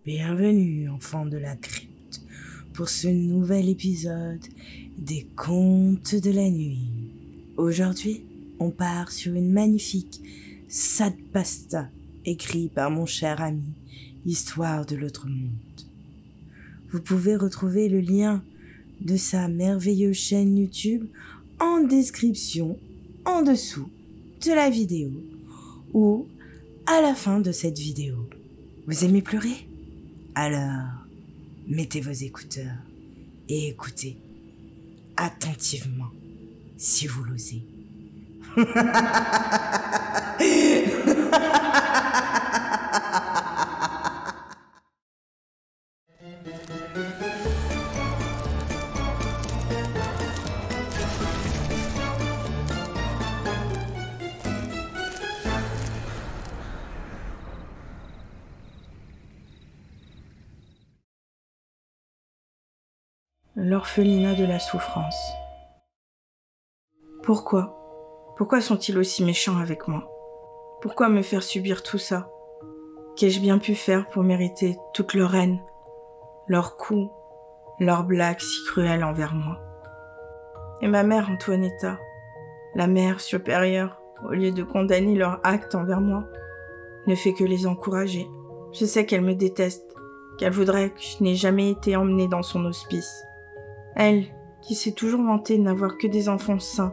Bienvenue, enfants de la crypte, pour ce nouvel épisode des Contes de la nuit. Aujourd'hui, on part sur une magnifique Sadpasta, écrit par mon cher ami, Histoire de l'autre monde. Vous pouvez retrouver le lien de sa merveilleuse chaîne YouTube en description en dessous de la vidéo ou à la fin de cette vidéo. Vous aimez pleurer? Alors, mettez vos écouteurs et écoutez attentivement si vous l'osez. L'orphelinat de la souffrance. Pourquoi sont-ils aussi méchants avec moi? Pourquoi me faire subir tout ça? Qu'ai-je bien pu faire pour mériter toute leur haine, leurs coups, leurs blagues si cruelles envers moi? Et ma mère Antoinetta, la mère supérieure, au lieu de condamner leurs actes envers moi, ne fait que les encourager. Je sais qu'elle me déteste, qu'elle voudrait que je n'ai jamais été emmenée dans son hospice. Elle, qui s'est toujours vantée de n'avoir que des enfants sains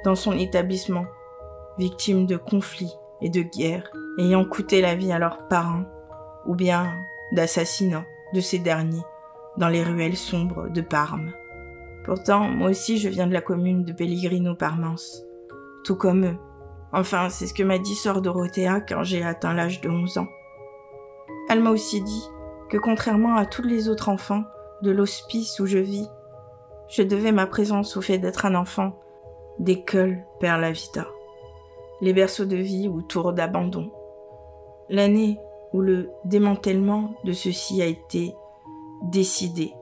dans son établissement, victimes de conflits et de guerres, ayant coûté la vie à leurs parents, ou bien d'assassinats de ces derniers dans les ruelles sombres de Parme. Pourtant, moi aussi je viens de la commune de Pellegrino-Parmence, tout comme eux. Enfin, c'est ce que m'a dit sœur Dorothea quand j'ai atteint l'âge de 11 ans. Elle m'a aussi dit que contrairement à tous les autres enfants de l'hospice où je vis, je devais ma présence au fait d'être un enfant d'école per la vita, les berceaux de vie ou tours d'abandon. L'année où le démantèlement de ceci a été décidé,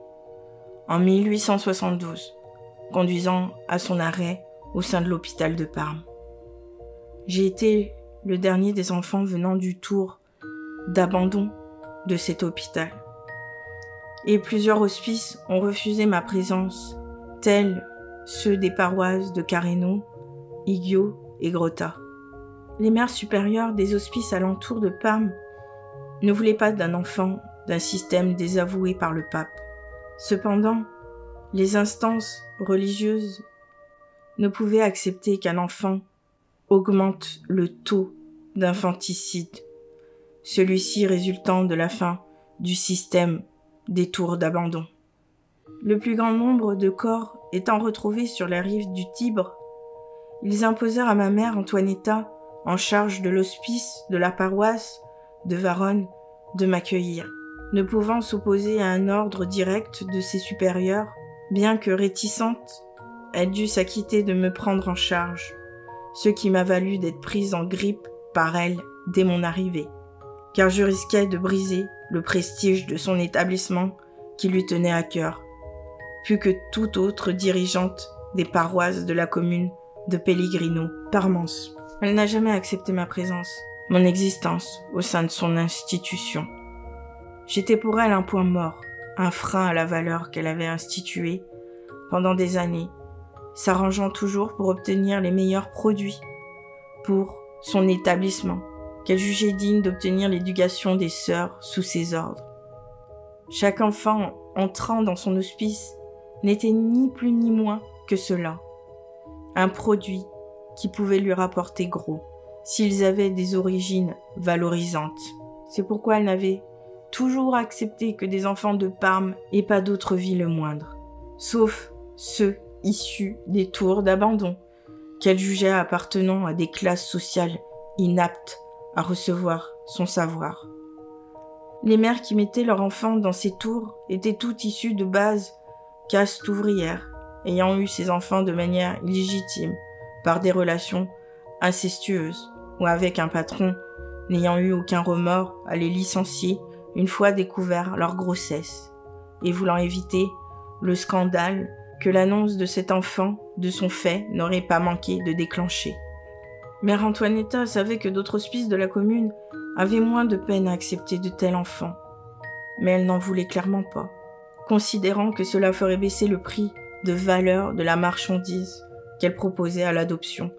en 1872, conduisant à son arrêt au sein de l'hôpital de Parme. J'ai été le dernier des enfants venant du tour d'abandon de cet hôpital. Et plusieurs hospices ont refusé ma présence, tels ceux des paroisses de Careno, Iggio et Grotta. Les mères supérieures des hospices alentours de Parme ne voulaient pas d'un enfant d'un système désavoué par le pape. Cependant, les instances religieuses ne pouvaient accepter qu'un enfant augmente le taux d'infanticide, celui-ci résultant de la fin du système des tours d'abandon. Le plus grand nombre de corps étant retrouvés sur la rive du Tibre, ils imposèrent à ma mère Antoinetta, en charge de l'hospice de la paroisse de Varonne, de m'accueillir. Ne pouvant s'opposer à un ordre direct de ses supérieurs, bien que réticente, elle dut s'acquitter de me prendre en charge, ce qui m'a valu d'être prise en grippe par elle dès mon arrivée, car je risquais de briser le prestige de son établissement qui lui tenait à cœur, plus que toute autre dirigeante des paroisses de la commune de Pellegrino-Parmence. Elle n'a jamais accepté ma présence, mon existence au sein de son institution. J'étais pour elle un point mort, un frein à la valeur qu'elle avait instituée pendant des années, s'arrangeant toujours pour obtenir les meilleurs produits pour son établissement, qu'elle jugeait digne d'obtenir l'éducation des sœurs sous ses ordres. Chaque enfant entrant dans son hospice n'était ni plus ni moins que cela, un produit qui pouvait lui rapporter gros, s'ils avaient des origines valorisantes. C'est pourquoi elle n'avait toujours accepté que des enfants de Parme et pas d'autre vie le moindre, sauf ceux issus des tours d'abandon, qu'elle jugeait appartenant à des classes sociales inaptes à recevoir son savoir. Les mères qui mettaient leurs enfants dans ces tours étaient toutes issues de bases castes ouvrières, ayant eu ces enfants de manière illégitime, par des relations incestueuses, ou avec un patron n'ayant eu aucun remords à les licencier une fois découvert leur grossesse, et voulant éviter le scandale que l'annonce de cet enfant, de son fait, n'aurait pas manqué de déclencher. Mère Antoinetta savait que d'autres hospices de la commune avaient moins de peine à accepter de tels enfants. mais elle n'en voulait clairement pas, considérant que cela ferait baisser le prix de valeur de la marchandise qu'elle proposait à l'adoption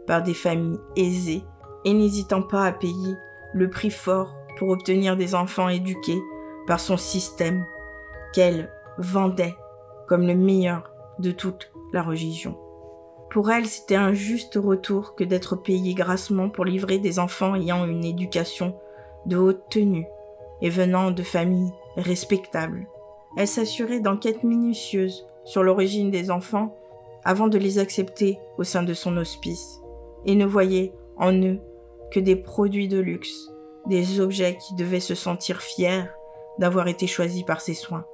par des familles aisées et n'hésitant pas à payer le prix fort pour obtenir des enfants éduqués par son système qu'elle vendait comme le meilleur de toute la religion. Pour elle, c'était un juste retour que d'être payée grassement pour livrer des enfants ayant une éducation de haute tenue et venant de familles respectables. Elle s'assurait d'enquêtes minutieuses sur l'origine des enfants avant de les accepter au sein de son hospice et ne voyait en eux que des produits de luxe, des objets qui devaient se sentir fiers d'avoir été choisis par ses soins.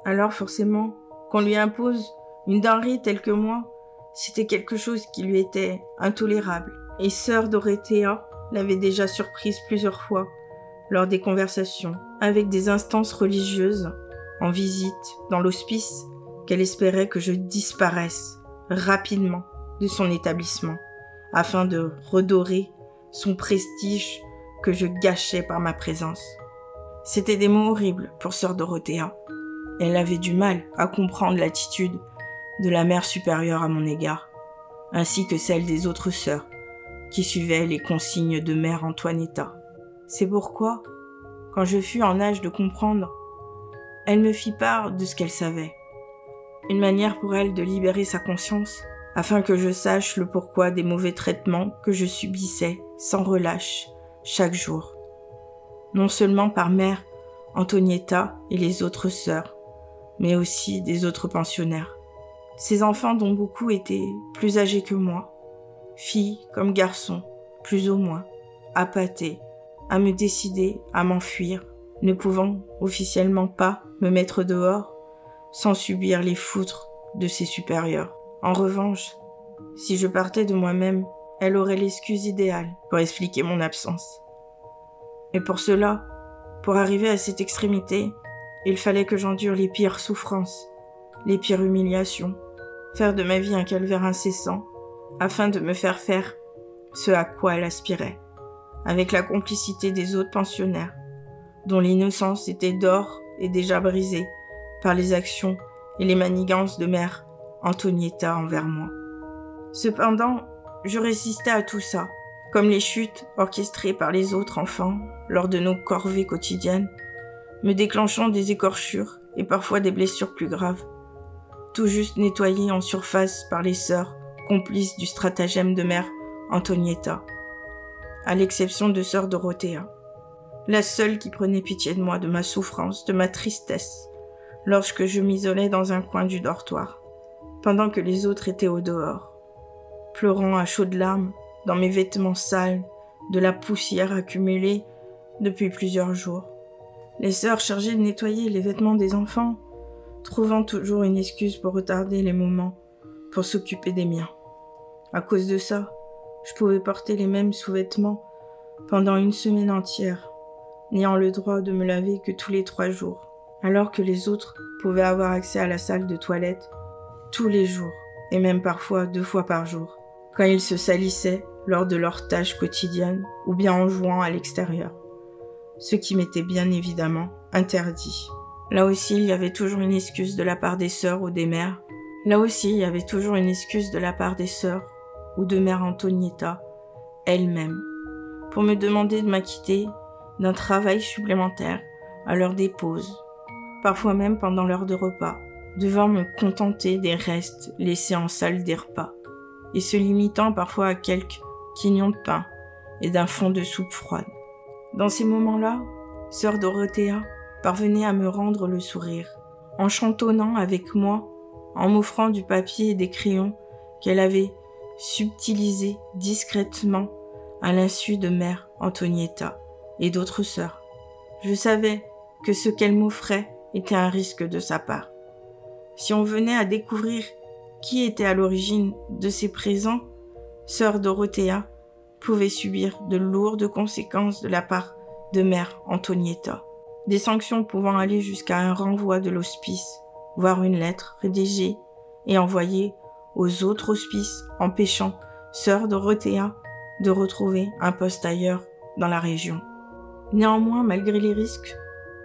Alors forcément, qu'on lui impose une denrée telle que moi, c'était quelque chose qui lui était intolérable. Et sœur Dorothea l'avait déjà surprise plusieurs fois lors des conversations avec des instances religieuses en visite dans l'hospice qu'elle espérait que je disparaisse rapidement de son établissement afin de redorer son prestige que je gâchais par ma présence. C'était des mots horribles pour sœur Dorothea. Elle avait du mal à comprendre l'attitude de la mère supérieure à mon égard, ainsi que celle des autres sœurs qui suivaient les consignes de mère Antoinetta. C'est pourquoi, quand je fus en âge de comprendre, elle me fit part de ce qu'elle savait. Une manière pour elle de libérer sa conscience, afin que je sache le pourquoi des mauvais traitements que je subissais sans relâche chaque jour. Non seulement par mère Antonietta et les autres sœurs, mais aussi des autres pensionnaires. Ces enfants dont beaucoup étaient plus âgés que moi, filles comme garçons, plus ou moins, appâtés, à me décider à m'enfuir, ne pouvant officiellement pas me mettre dehors, sans subir les foudres de ses supérieurs. En revanche, si je partais de moi-même, elle aurait l'excuse idéale pour expliquer mon absence. Et pour cela, pour arriver à cette extrémité, il fallait que j'endure les pires souffrances, les pires humiliations, faire de ma vie un calvaire incessant, afin de me faire faire ce à quoi elle aspirait, avec la complicité des autres pensionnaires, dont l'innocence était d'or et déjà brisée par les actions et les manigances de mère Antonietta envers moi. Cependant, je résistais à tout ça, comme les chutes orchestrées par les autres enfants lors de nos corvées quotidiennes, me déclenchant des écorchures et parfois des blessures plus graves, tout juste nettoyées en surface par les sœurs complices du stratagème de mère Antonietta, à l'exception de sœur Dorothea, la seule qui prenait pitié de moi, de ma souffrance, de ma tristesse, lorsque je m'isolais dans un coin du dortoir, pendant que les autres étaient au dehors, pleurant à chaudes larmes dans mes vêtements sales de la poussière accumulée depuis plusieurs jours. Les sœurs chargées de nettoyer les vêtements des enfants, trouvant toujours une excuse pour retarder les moments pour s'occuper des miens. À cause de ça, je pouvais porter les mêmes sous-vêtements pendant une semaine entière, n'ayant le droit de me laver que tous les 3 jours, alors que les autres pouvaient avoir accès à la salle de toilette tous les jours, et même parfois 2 fois par jour, quand ils se salissaient lors de leurs tâches quotidiennes ou bien en jouant à l'extérieur, ce qui m'était bien évidemment interdit. Là aussi, il y avait toujours une excuse de la part des sœurs ou des mères. Là aussi, il y avait toujours une excuse de la part des sœurs ou de mère Antonietta elle-même, pour me demander de m'acquitter d'un travail supplémentaire à l'heure des pauses, parfois même pendant l'heure de repas, devant me contenter des restes laissés en salle des repas, et se limitant parfois à quelques quignons de pain et d'un fond de soupe froide. Dans ces moments-là, sœur Dorothea parvenait à me rendre le sourire, en chantonnant avec moi, en m'offrant du papier et des crayons qu'elle avait subtilisés discrètement à l'insu de mère Antonietta et d'autres sœurs. Je savais que ce qu'elle m'offrait était un risque de sa part. Si on venait à découvrir qui était à l'origine de ces présents, sœur Dorothea pouvait subir de lourdes conséquences de la part de mère Antonietta, des sanctions pouvant aller jusqu'à un renvoi de l'hospice, voire une lettre rédigée et envoyée aux autres hospices empêchant sœur Dorothea de retrouver un poste ailleurs dans la région. Néanmoins, malgré les risques,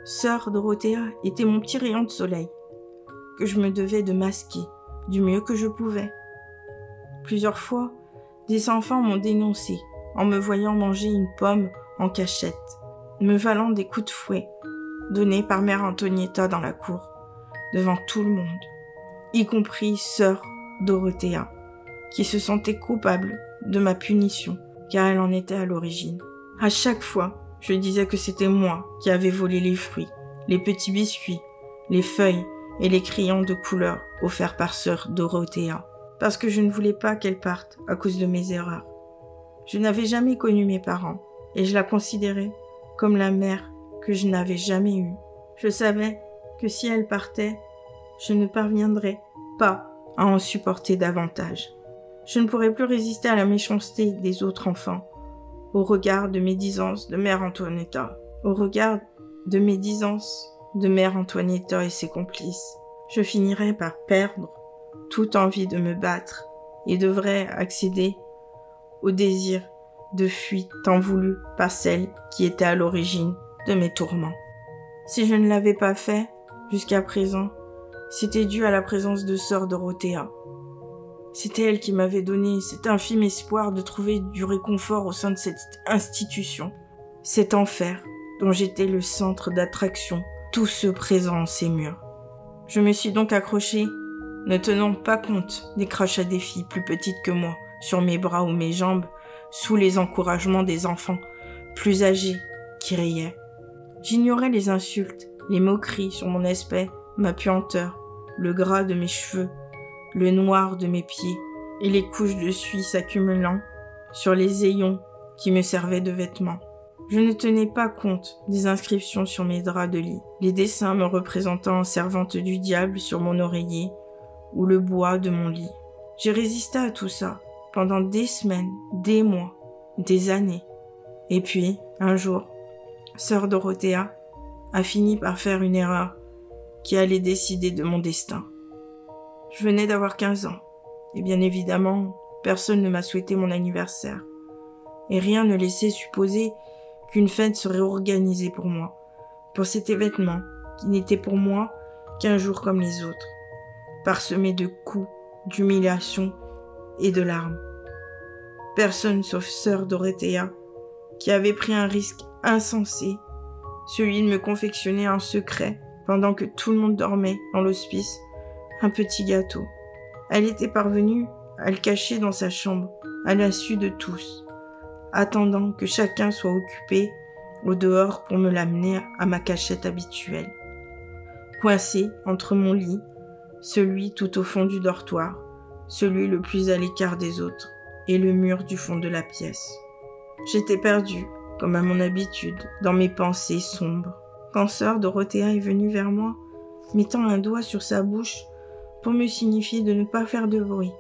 Sœur Dorothea était mon petit rayon de soleil, que je me devais de masquer du mieux que je pouvais. Plusieurs fois, des enfants m'ont dénoncé en me voyant manger une pomme en cachette, me valant des coups de fouet donnés par mère Antonietta dans la cour, devant tout le monde, y compris sœur Dorothea, qui se sentait coupable de ma punition, car elle en était à l'origine. À chaque fois, je disais que c'était moi qui avais volé les fruits, les petits biscuits, les feuilles et les crayons de couleur offerts par sœur Dorothea, parce que je ne voulais pas qu'elle parte à cause de mes erreurs. Je n'avais jamais connu mes parents, et je la considérais comme la mère que je n'avais jamais eue. Je savais que si elle partait, je ne parviendrais pas à en supporter davantage. Je ne pourrais plus résister à la méchanceté des autres enfants, au regard de médisance de mère Antonietta, au regard de médisance de mère Antonietta et ses complices. Je finirais par perdre toute envie de me battre et devrais accéder au désir de fuite tant voulu par celle qui était à l'origine de mes tourments. Si je ne l'avais pas fait jusqu'à présent, c'était dû à la présence de sœur Dorothea. C'était elle qui m'avait donné cet infime espoir de trouver du réconfort au sein de cette institution, cet enfer dont j'étais le centre d'attraction, tout ce présent en ces murs. Je me suis donc accrochée, ne tenant pas compte des crachats des filles plus petites que moi, sur mes bras ou mes jambes, sous les encouragements des enfants plus âgés qui riaient. J'ignorais les insultes, les moqueries sur mon aspect, ma puanteur, le gras de mes cheveux, le noir de mes pieds et les couches de suie s'accumulant sur les ayons qui me servaient de vêtements. Je ne tenais pas compte des inscriptions sur mes draps de lit, les dessins me représentant en servante du diable sur mon oreiller ou le bois de mon lit. J'ai résisté à tout ça pendant des semaines, des mois, des années. Et puis, un jour, sœur Dorothea a fini par faire une erreur qui allait décider de mon destin. Je venais d'avoir 15 ans, et bien évidemment, personne ne m'a souhaité mon anniversaire. Et rien ne laissait supposer qu'une fête serait organisée pour moi, pour cet événement qui n'était pour moi qu'un jour comme les autres, parsemé de coups, d'humiliations et de larmes. Personne sauf sœur Dorothea, qui avait pris un risque insensé, celui de me confectionner en secret, pendant que tout le monde dormait dans l'hospice, un petit gâteau. Elle était parvenue à le cacher dans sa chambre, à l'insu de tous, attendant que chacun soit occupé au dehors pour me l'amener à ma cachette habituelle. Coincé entre mon lit, celui tout au fond du dortoir, celui le plus à l'écart des autres, et le mur du fond de la pièce. J'étais perdue, comme à mon habitude, dans mes pensées sombres. Quand sœur Dorothea est venue vers moi, mettant un doigt sur sa bouche pour me signifier de ne pas faire de bruit,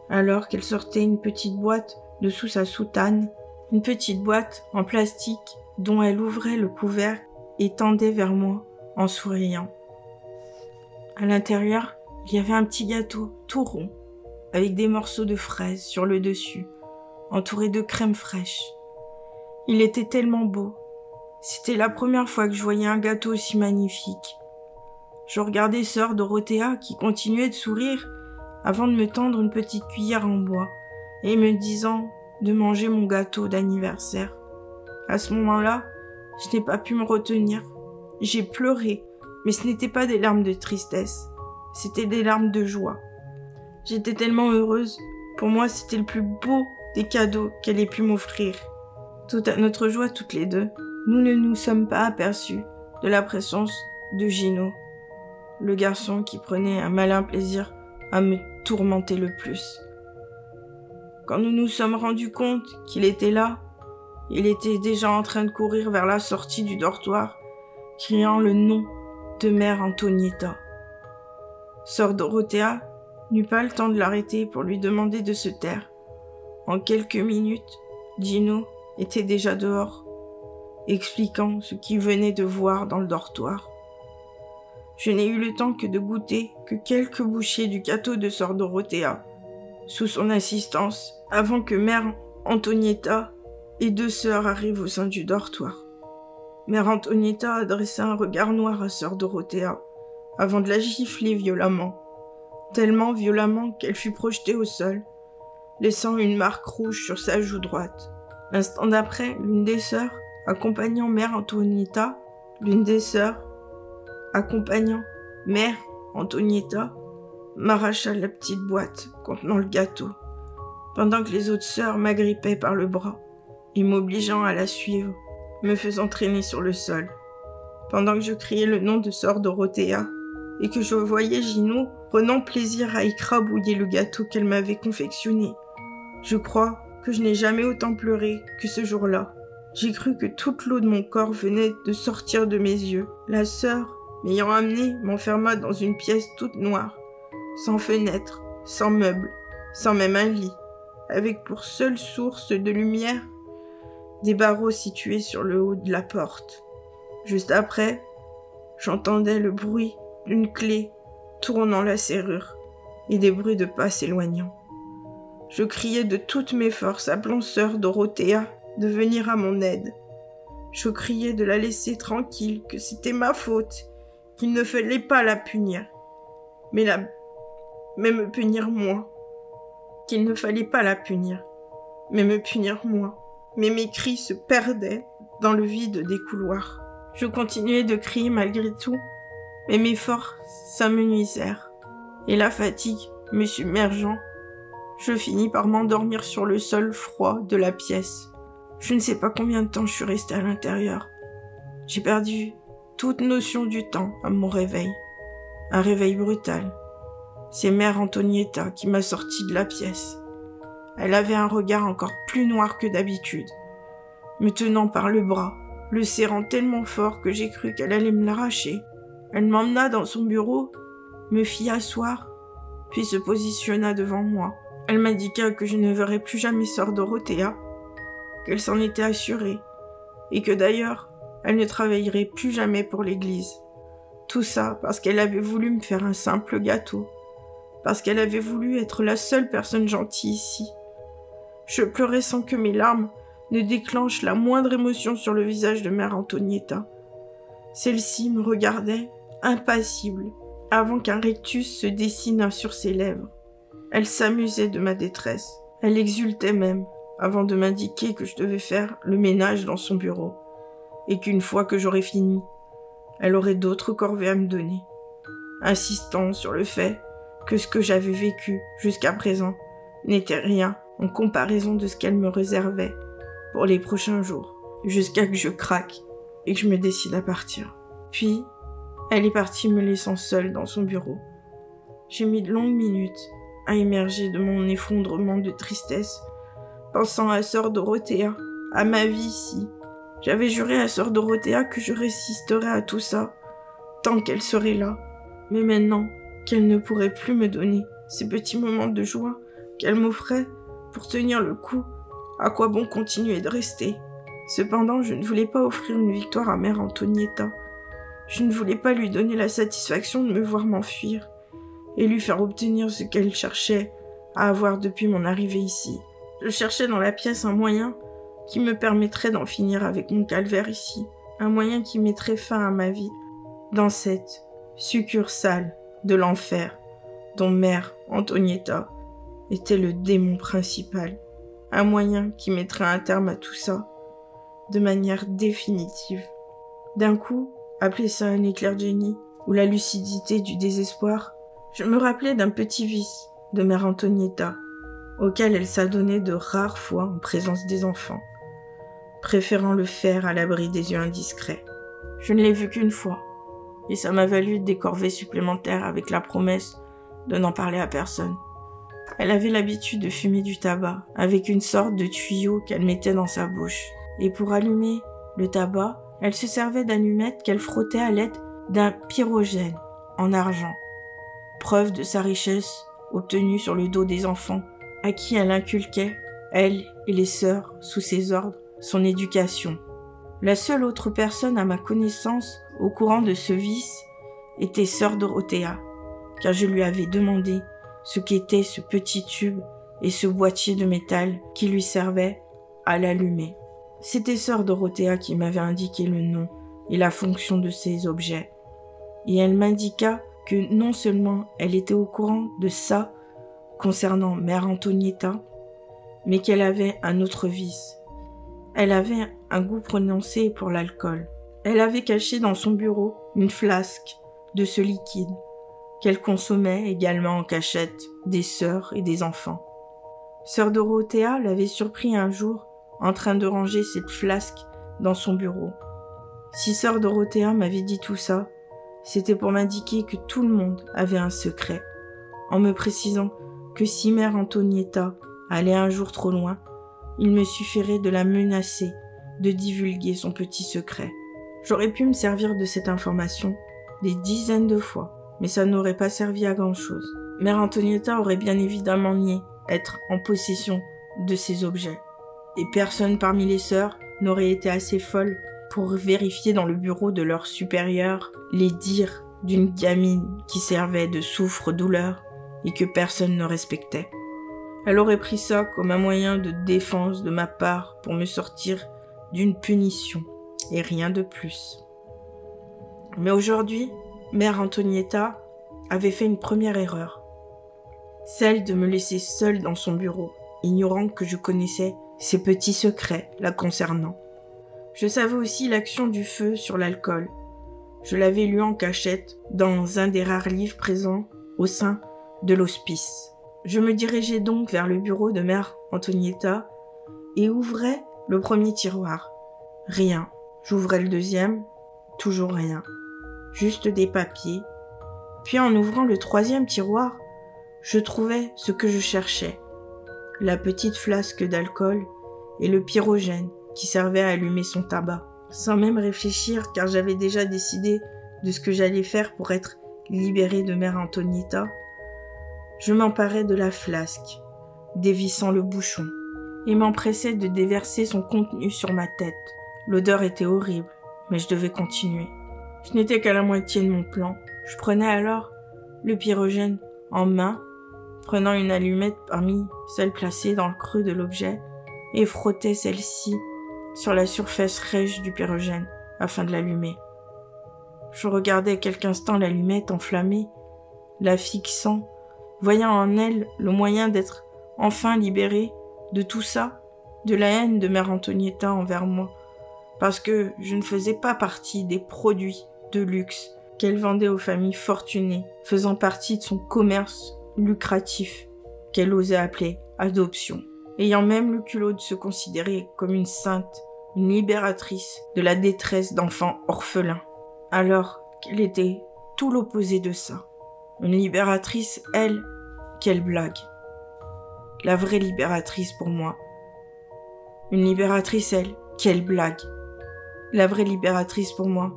alors qu'elle sortait une petite boîte de sous sa soutane, une petite boîte en plastique dont elle ouvrait le couvercle et tendait vers moi en souriant. À l'intérieur, il y avait un petit gâteau tout rond, avec des morceaux de fraises sur le dessus, entouré de crème fraîche. Il était tellement beau. C'était la première fois que je voyais un gâteau aussi magnifique. Je regardais sœur Dorothea qui continuait de sourire avant de me tendre une petite cuillère en bois et me disant de manger mon gâteau d'anniversaire. À ce moment-là, je n'ai pas pu me retenir. J'ai pleuré, mais ce n'était pas des larmes de tristesse, c'était des larmes de joie. J'étais tellement heureuse. Pour moi, c'était le plus beau des cadeaux qu'elle ait pu m'offrir. Tout à notre joie, toutes les deux, nous ne nous sommes pas aperçus de la présence de Gino, le garçon qui prenait un malin plaisir à me tourmenter le plus. Quand nous nous sommes rendus compte qu'il était là, il était déjà en train de courir vers la sortie du dortoir, criant le nom de mère Antonietta. Sœur Dorothea n'eut pas le temps de l'arrêter pour lui demander de se taire. En quelques minutes, Gino était déjà dehors, expliquant ce qu'il venait de voir dans le dortoir. Je n'ai eu le temps que de goûter que quelques bouchées du gâteau de sœur Dorothea, sous son assistance, avant que mère Antonietta et deux sœurs arrivent au sein du dortoir. Mère Antonietta adressa un regard noir à sœur Dorothea, avant de la gifler violemment. Tellement violemment qu'elle fut projetée au sol, laissant une marque rouge sur sa joue droite. L'instant d'après, l'une des sœurs, accompagnant Mère Antonietta, m'arracha la petite boîte contenant le gâteau, pendant que les autres sœurs m'agrippaient par le bras et m'obligeant à la suivre, me faisant traîner sur le sol. Pendant que je criais le nom de sœur Dorothea et que je voyais Ginot prenant plaisir à écrabouiller le gâteau qu'elle m'avait confectionné, je crois que je n'ai jamais autant pleuré que ce jour-là. J'ai cru que toute l'eau de mon corps venait de sortir de mes yeux. La sœur, m'ayant amené, m'enferma dans une pièce toute noire, sans fenêtre, sans meubles, sans même un lit, avec pour seule source de lumière des barreaux situés sur le haut de la porte. Juste après, j'entendais le bruit d'une clé tournant la serrure et des bruits de pas s'éloignant. Je criais de toutes mes forces, appelant sœur Dorothea de venir à mon aide. Je criais de la laisser tranquille, que c'était ma faute, qu'il ne fallait pas la punir, mais me punir moi. Qu'il ne fallait pas la punir, mais me punir moi. Mais mes cris se perdaient dans le vide des couloirs. Je continuais de crier malgré tout, mais mes forces s'amenuisèrent, et la fatigue me submergeant, je finis par m'endormir sur le sol froid de la pièce. Je ne sais pas combien de temps je suis restée à l'intérieur. J'ai perdu toute notion du temps à mon réveil. Un réveil brutal. C'est Mère Antonietta qui m'a sortie de la pièce. Elle avait un regard encore plus noir que d'habitude, me tenant par le bras, le serrant tellement fort que j'ai cru qu'elle allait me l'arracher. Elle m'emmena dans son bureau, me fit asseoir, puis se positionna devant moi. Elle m'indiqua que je ne verrais plus jamais sœur Dorothea, qu'elle s'en était assurée, et que d'ailleurs, elle ne travaillerait plus jamais pour l'église. Tout ça parce qu'elle avait voulu me faire un simple gâteau, parce qu'elle avait voulu être la seule personne gentille ici. Je pleurais sans que mes larmes ne déclenchent la moindre émotion sur le visage de Mère Antonietta. Celle-ci me regardait, impassible, avant qu'un rictus se dessinât sur ses lèvres. Elle s'amusait de ma détresse. Elle exultait même, avant de m'indiquer que je devais faire le ménage dans son bureau, et qu'une fois que j'aurais fini, elle aurait d'autres corvées à me donner, insistant sur le fait que ce que j'avais vécu jusqu'à présent n'était rien en comparaison de ce qu'elle me réservait pour les prochains jours, jusqu'à que je craque et que je me décide à partir. Puis, elle est partie me laissant seule dans son bureau. J'ai mis de longues minutes à émerger de mon effondrement de tristesse, pensant à sœur Dorothea, à ma vie ici. J'avais juré à sœur Dorothea que je résisterais à tout ça, tant qu'elle serait là. Mais maintenant qu'elle ne pourrait plus me donner ces petits moments de joie qu'elle m'offrait pour tenir le coup, à quoi bon continuer de rester? Cependant, je ne voulais pas offrir une victoire à Mère Antonietta. Je ne voulais pas lui donner la satisfaction de me voir m'enfuir et lui faire obtenir ce qu'elle cherchait à avoir depuis mon arrivée ici. Je cherchais dans la pièce un moyen qui me permettrait d'en finir avec mon calvaire ici, un moyen qui mettrait fin à ma vie dans cette succursale de l'enfer dont Mère Antonietta était le démon principal, un moyen qui mettrait un terme à tout ça de manière définitive. D'un coup, appeler ça un éclair de génie ou la lucidité du désespoir, je me rappelais d'un petit vice de Mère Antonietta auquel elle s'adonnait de rares fois en présence des enfants, préférant le faire à l'abri des yeux indiscrets. Je ne l'ai vu qu'une fois, et ça m'a valu des corvées supplémentaires avec la promesse de n'en parler à personne. Elle avait l'habitude de fumer du tabac avec une sorte de tuyau qu'elle mettait dans sa bouche, et pour allumer le tabac, elle se servait d'allumettes qu'elle frottait à l'aide d'un pyrogène en argent, preuve de sa richesse obtenue sur le dos des enfants à qui elle inculquait, elle et les sœurs sous ses ordres, son éducation. La seule autre personne à ma connaissance au courant de ce vice était sœur Dorothea, car je lui avais demandé ce qu'était ce petit tube et ce boîtier de métal qui lui servait à l'allumer. C'était sœur Dorothea qui m'avait indiqué le nom et la fonction de ces objets. Et elle m'indiqua que non seulement elle était au courant de ça concernant Mère Antonietta, mais qu'elle avait un autre vice. Elle avait un goût prononcé pour l'alcool. Elle avait caché dans son bureau une flasque de ce liquide qu'elle consommait également en cachette des sœurs et des enfants. Sœur Dorothea l'avait surpris un jour en train de ranger cette flasque dans son bureau. Si sœur Dorothea m'avait dit tout ça, c'était pour m'indiquer que tout le monde avait un secret, en me précisant que si Mère Antonietta allait un jour trop loin, il me suffirait de la menacer de divulguer son petit secret. J'aurais pu me servir de cette information des dizaines de fois, mais ça n'aurait pas servi à grand-chose. Mère Antonietta aurait bien évidemment nié être en possession de ces objets. Et personne parmi les sœurs n'aurait été assez folle pour vérifier dans le bureau de leur supérieur les dires d'une gamine qui servait de souffre-douleur et que personne ne respectait. Elle aurait pris ça comme un moyen de défense de ma part pour me sortir d'une punition, et rien de plus. Mais aujourd'hui, Mère Antonietta avait fait une première erreur, celle de me laisser seule dans son bureau, ignorant que je connaissais ses petits secrets la concernant. Je savais aussi l'action du feu sur l'alcool. Je l'avais lu en cachette dans un des rares livres présents au sein de l'hospice. Je me dirigeais donc vers le bureau de Mère Antonietta et ouvrais le premier tiroir. Rien. J'ouvrais le deuxième, toujours rien. Juste des papiers. Puis en ouvrant le troisième tiroir, je trouvais ce que je cherchais. La petite flasque d'alcool et le pyrogène qui servait à allumer son tabac. Sans même réfléchir, car j'avais déjà décidé de ce que j'allais faire pour être libérée de Mère Antonietta, je m'emparais de la flasque, dévissant le bouchon, et m'empressais de déverser son contenu sur ma tête. L'odeur était horrible, mais je devais continuer. Je n'étais qu'à la moitié de mon plan. Je prenais alors le pyrogène en main, prenant une allumette parmi celles placées dans le creux de l'objet, et frottais celle-ci sur la surface rêche du pyrogène afin de l'allumer. Je regardais quelques instants l'allumette enflammée, la fixant, voyant en elle le moyen d'être enfin libérée de tout ça, de la haine de Mère Antonietta envers moi, parce que je ne faisais pas partie des produits de luxe qu'elle vendait aux familles fortunées, faisant partie de son commerce lucratif qu'elle osait appeler adoption, ayant même le culot de se considérer comme une sainte, une libératrice de la détresse d'enfants orphelins, alors qu'elle était tout l'opposé de ça. Une libératrice, elle, quelle blague. La vraie libératrice pour moi. Une libératrice, elle, quelle blague. La vraie libératrice pour moi,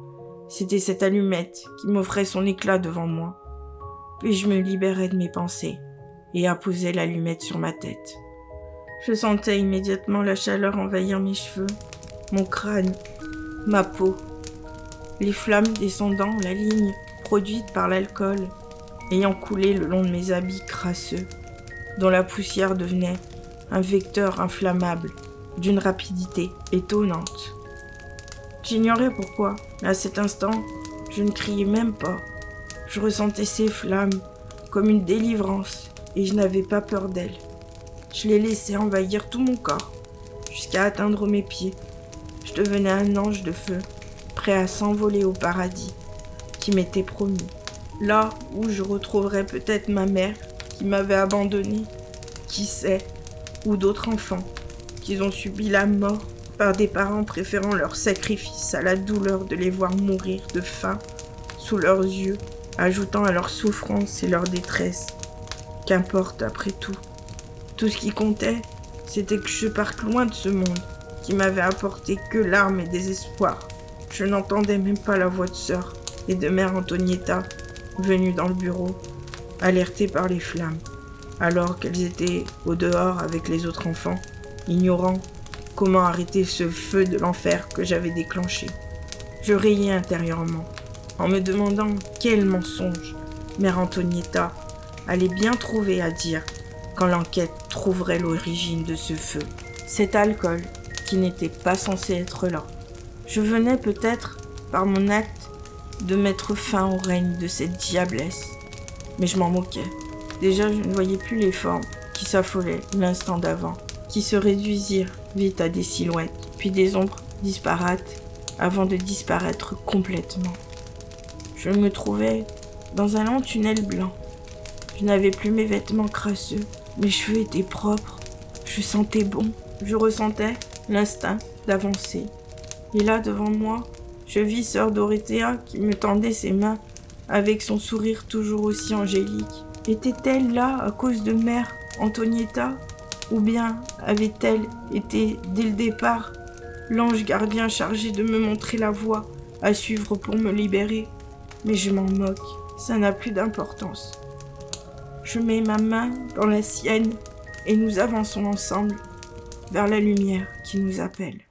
c'était cette allumette qui m'offrait son éclat devant moi. Puis je me libérais de mes pensées et apposais l'allumette sur ma tête. Je sentais immédiatement la chaleur envahir mes cheveux, mon crâne, ma peau. Les flammes descendant la ligne produite par l'alcool, ayant coulé le long de mes habits crasseux, dont la poussière devenait un vecteur inflammable d'une rapidité étonnante. J'ignorais pourquoi, à cet instant, je ne criais même pas. Je ressentais ces flammes comme une délivrance et je n'avais pas peur d'elles. Je les laissais envahir tout mon corps, jusqu'à atteindre mes pieds. Je devenais un ange de feu, prêt à s'envoler au paradis qui m'était promis. Là où je retrouverais peut-être ma mère qui m'avait abandonnée, qui sait, ou d'autres enfants qui ont subi la mort par des parents préférant leur sacrifice à la douleur de les voir mourir de faim sous leurs yeux, ajoutant à leur souffrance et leur détresse. Qu'importe après tout. Tout ce qui comptait, c'était que je parte loin de ce monde qui m'avait apporté que larmes et désespoir. Je n'entendais même pas la voix de sœur et de Mère Antonietta venues dans le bureau, alertées par les flammes, alors qu'elles étaient au dehors avec les autres enfants, ignorant comment arrêter ce feu de l'enfer que j'avais déclenché. Je riais intérieurement, en me demandant quel mensonge Mère Antonietta allait bien trouver à dire quand l'enquête trouverait l'origine de ce feu. Cet alcool qui n'était pas censé être là. Je venais peut-être, par mon acte, de mettre fin au règne de cette diablesse. Mais je m'en moquais. Déjà, je ne voyais plus les formes qui s'affolaient l'instant d'avant, qui se réduisirent vite à des silhouettes, puis des ombres disparates, avant de disparaître complètement. Je me trouvais dans un long tunnel blanc. Je n'avais plus mes vêtements crasseux, mes cheveux étaient propres, je sentais bon, je ressentais l'instinct d'avancer. Et là, devant moi, je vis sœur Dorothea qui me tendait ses mains avec son sourire toujours aussi angélique. Était-elle là à cause de mère Antonietta, ou bien avait-elle été, dès le départ, l'ange gardien chargé de me montrer la voie à suivre pour me libérer? Mais je m'en moque, ça n'a plus d'importance. Je mets ma main dans la sienne et nous avançons ensemble vers la lumière qui nous appelle.